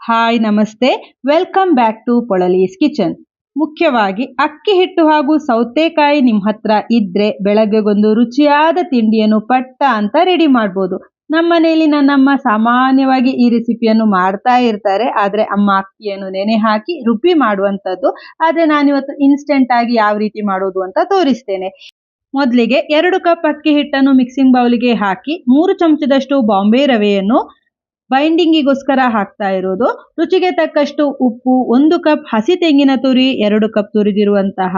Hi ನಮಸ್ತೆ, welcome back to ಪೊಳಲೀಸ್ kitchen. ಮುಖ್ಯವಾಗಿ ಅಕ್ಕಿ ಹಿಟ್ಟು ಹಾಗೂ ಸೌತೆಕಾಯಿ ನಿಮ್ಮ ಹತ್ರ ಇದ್ರೆ ಬೆಳಗ್ಗೆಗೊಂದು ರುಚಿಯಾದ ತಿಂಡಿಯನ್ನು ಪಟ್ಟ ಅಂತ ರೆಡಿ ಮಾಡ್ಬೋದು. ನಮ್ಮ ಮನೆಯಲ್ಲಿ ನನ್ನಮ್ಮ ಸಾಮಾನ್ಯವಾಗಿ ಈ ರೆಸಿಪಿಯನ್ನು ಮಾಡ್ತಾ ಇರ್ತಾರೆ. ಆದರೆ ಅಮ್ಮ ಅಕ್ಕಿಯನ್ನು ನೆನೆ ಹಾಕಿ ರುಬ್ಬಿ ಮಾಡುವಂಥದ್ದು. ಆದರೆ ನಾನಿವತ್ತು ಇನ್ಸ್ಟೆಂಟ್ ಆಗಿ ಯಾವ ರೀತಿ ಮಾಡೋದು ಅಂತ ತೋರಿಸ್ತೇನೆ. ಮೊದಲಿಗೆ 2 ಕಪ್ ಅಕ್ಕಿ ಹಿಟ್ಟನ್ನು ಮಿಕ್ಸಿಂಗ್ ಬೌಲ್ಗೆ ಹಾಕಿ 3 ಚಮಚದಷ್ಟು ಬಾಂಬೆ ರವೆಯನ್ನು ಬೈಂಡಿಂಗಿಗೋಸ್ಕರ ಹಾಕ್ತಾ ಇರೋದು. ರುಚಿಗೆ ತಕ್ಕಷ್ಟು ಉಪ್ಪು, 1 ಕಪ್ ಹಸಿ ತೆಂಗಿನ ತುರಿ, 2 ಕಪ್ ತುರಿದಿರುವಂತಹ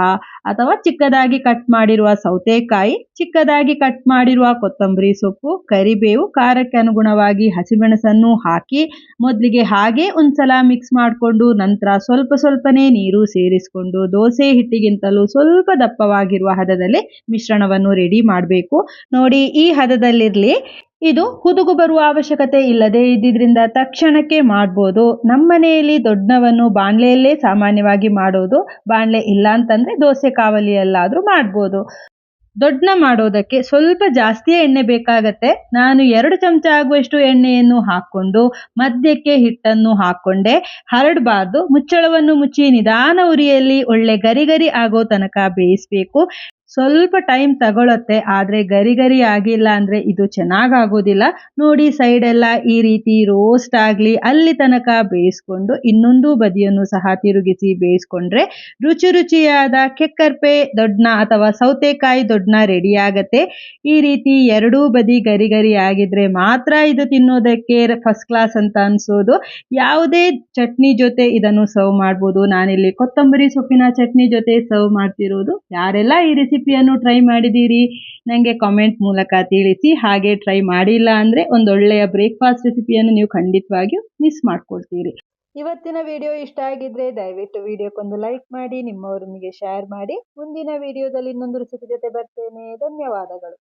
ಅಥವಾ ಚಿಕ್ಕದಾಗಿ ಕಟ್ ಮಾಡಿರುವ ಸೌತೆಕಾಯಿ, ಚಿಕ್ಕದಾಗಿ ಕಟ್ ಮಾಡಿರುವ ಕೊತ್ತಂಬರಿ ಸೊಪ್ಪು, ಕರಿಬೇವು, ಖಾರಕ್ಕೆ ಅನುಗುಣವಾಗಿ ಹಸಿಮೆಣಸನ್ನು ಹಾಕಿ ಮೊದಲಿಗೆ ಹಾಗೆ ಒಂದ್ಸಲ ಮಿಕ್ಸ್ ಮಾಡಿಕೊಂಡು ನಂತರ ಸ್ವಲ್ಪನೇ ನೀರು ಸೇರಿಸಿಕೊಂಡು ದೋಸೆ ಹಿಟ್ಟಿಗಿಂತಲೂ ಸ್ವಲ್ಪ ದಪ್ಪವಾಗಿರುವ ಹದದಲ್ಲಿ ಮಿಶ್ರಣವನ್ನು ರೆಡಿ ಮಾಡಬೇಕು. ನೋಡಿ, ಈ ಹದದಲ್ಲಿರಲಿ. ಇದು ಹುದುಗು ಬರುವ ಅವಶ್ಯಕತೆ ಇಲ್ಲದೆ ಇದ್ದಿದ್ರಿಂದ ತಕ್ಷಣಕ್ಕೆ ಮಾಡ್ಬೋದು. ನಮ್ಮ ಮನೆಯಲ್ಲಿ ದೊಡ್ಡವನ್ನು ಬಾಣಲೆಯಲ್ಲೇ ಸಾಮಾನ್ಯವಾಗಿ ಮಾಡೋದು. ಬಾಣಲೆ ಇಲ್ಲ ಅಂತಂದ್ರೆ ದೋಸೆ ಕಾವಲಿಯಲ್ಲಾದ್ರೂ ಮಾಡ್ಬೋದು. ದೊಡ್ಡನ ಮಾಡೋದಕ್ಕೆ ಸ್ವಲ್ಪ ಜಾಸ್ತಿಯೇ ಎಣ್ಣೆ ಬೇಕಾಗತ್ತೆ. ನಾನು 2 ಚಮಚ ಆಗುವಷ್ಟು ಎಣ್ಣೆಯನ್ನು ಹಾಕ್ಕೊಂಡು ಮಧ್ಯಕ್ಕೆ ಹಿಟ್ಟನ್ನು ಹಾಕ್ಕೊಂಡೆ. ಹರಡಬಾರ್ದು. ಮುಚ್ಚಳವನ್ನು ಮುಚ್ಚಿ ನಿಧಾನ ಉರಿಯಲ್ಲಿ ಒಳ್ಳೆ ಗರಿ ಗರಿ ಆಗೋ ತನಕ ಬೇಯಿಸ್ಬೇಕು. ಸ್ವಲ್ಪ ಟೈಮ್ ತಗೊಳತ್ತೆ, ಆದರೆ ಗರಿ ಆಗಿಲ್ಲ ಅಂದರೆ ಇದು ಚೆನ್ನಾಗಾಗೋದಿಲ್ಲ. ನೋಡಿ, ಸೈಡ್ ಎಲ್ಲ ಈ ರೀತಿ ರೋಸ್ಟ್ ಆಗಲಿ ಅಲ್ಲಿ ತನಕ ಬೇಯಿಸ್ಕೊಂಡು ಇನ್ನೊಂದು ಬದಿಯನ್ನು ಸಹ ತಿರುಗಿಸಿ ಬೇಯಿಸ್ಕೊಂಡ್ರೆ ರುಚಿಯಾದ ಕೆಕ್ಕರ್ಪೆ ದೊಡ್ಡನ ಅಥವಾ ಸೌತೆಕಾಯಿ ದೊಡ್ಡನ ರೆಡಿ ಆಗತ್ತೆ. ಈ ರೀತಿ ಎರಡೂ ಬದಿ ಗರಿ ಆಗಿದ್ರೆ ಮಾತ್ರ ಇದು ತಿನ್ನೋದಕ್ಕೆ ಫಸ್ಟ್ ಕ್ಲಾಸ್ ಅಂತ ಅನ್ಸೋದು. ಯಾವುದೇ ಚಟ್ನಿ ಜೊತೆ ಇದನ್ನು ಸರ್ವ್ ಮಾಡ್ಬೋದು. ನಾನಿಲ್ಲಿ ಕೊತ್ತಂಬರಿ ಸೊಪ್ಪಿನ ಚಟ್ನಿ ಜೊತೆ ಸರ್ವ್ ಮಾಡ್ತಿರೋದು. ಯಾರೆಲ್ಲ ಈ ರೆಸಿಪಿಯನ್ನು ಟ್ರೈ ಮಾಡಿದ್ದೀರಿ ನನಗೆ ಕಾಮೆಂಟ್ ಮೂಲಕ ತಿಳಿಸಿ. ಹಾಗೆ ಟ್ರೈ ಮಾಡಿಲ್ಲ ಅಂದರೆ ಒಂದೊಳ್ಳೆಯ ಬ್ರೇಕ್ಫಾಸ್ಟ್ ರೆಸಿಪಿಯನ್ನು ನೀವು ಖಂಡಿತವಾಗಿಯೂ ಮಿಸ್ ಮಾಡ್ಕೊಳ್ತೀರಿ. ಇವತ್ತಿನ ವಿಡಿಯೋ ಇಷ್ಟ ಆಗಿದ್ರೆ ದಯವಿಟ್ಟು ವಿಡಿಯೋಕ್ಕೊಂದು ಲೈಕ್ ಮಾಡಿ, ನಿಮ್ಮವರೊಂದಿಗೆ ಶೇರ್ ಮಾಡಿ. ಮುಂದಿನ ವಿಡಿಯೋದಲ್ಲಿ ಇನ್ನೊಂದು ರೆಸಿಪಿ ಜೊತೆ ಬರ್ತೇನೆ. ಧನ್ಯವಾದಗಳು.